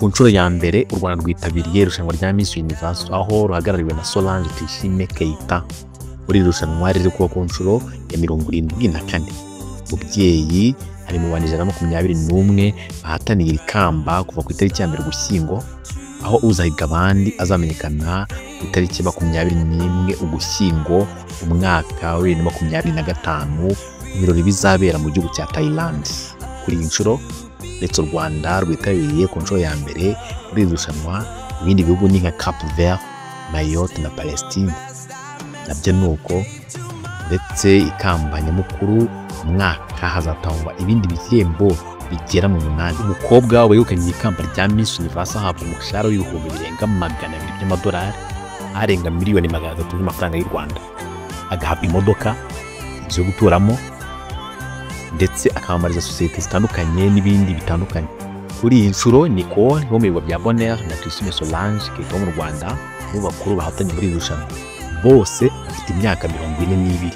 ku nshuro ya mbere u Rwanda rwitabiriye irushanwa rya Miss Universe aho ruhagarariwe na Solange Tuyishime Keita. Muri irushanwa riri kuba ku nshuro ya 74. Mubyeyi hari mu bantu 121 bahataniye ikamba kuva ku itariki ya mbere Ugushyingo, aho uzahiga abandi azamenyekana ku itariki 21 Ugushyingo umwaka wa 2025 mu birori bizabera mu gihugu cya Thailand. Kuri iyi nshuro ndetse u Rwanda rwitabiriye ku nshuro ya mbere muri irushanwa. Ibindi bihugu ni nka Cap Vert, Mayotte na Palestine. Nabyo nuko ndetse ikamba nyamukuru umwaka hazatangwa ibindi bihembo bigera mu 8. Umukobwa wegukanye ikamba rya Miss Universe ahabwa umushahara w'ibihumbi birenga 200 by'amadolari, arenga miliyoni 300 z'amafaranga y'u Rwanda. Agahabwa imodoka zo guturamo ndetse akamamariza sosiyete zitandukanye n'ibindi bitandukanye. Kuri iyi nshuro Nicole wo mu bigo bya Bonheur na Tuyishime Solange Keita mu Rwanda mu bakuru bahatanye muri irushanwa. Bose bafite imyaka 42.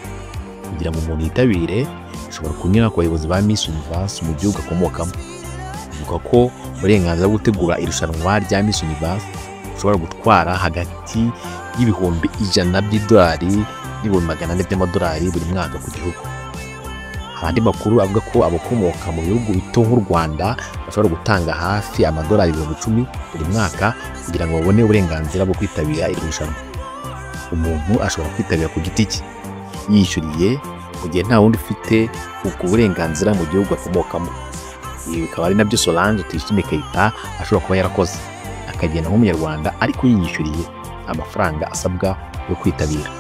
Kugira ngo umuntu yitabire ushobora kunyura ku bayobozi ba Miss Universe mu gihugu akomokamo. Bivuga ko uburenganzira bwo gutegura irushanwa rya Miss Universe ushobora gutwara hagati y'ibihumbi 100 by'idolari n'ibihumbi 400 by'amadolari buri mwaka ku gihugu. Abandi makuru avuga ko abakomoka mu bihugu bito nk'u Rwanda bashobora gutanga hafi amadolari 10,000 buri mwaka kugira ngo babone uburenganzira bwo kwitabira irushanwa. Umuntu ashobora kwitabira ku giti cye yishyuriye mu gihe nta wundi ufite ubwo burenganzira mu gihugu akomokamo. Ibi bikaba ari nabyo Solange Tuyishime Keita ashobora kuba yarakoze, akagenda nk'umunyarwanda ariko yiyishyuriye amafaranga asabwa yo kwitabira.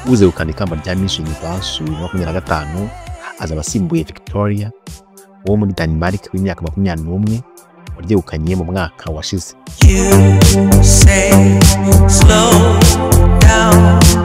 Uzegukana ikamba rya Miss Universe 2025 azaba asimbuye Victoria wo muri Denmark w'imyaka 21 waryegukanye mu mwaka washize. You say slow down.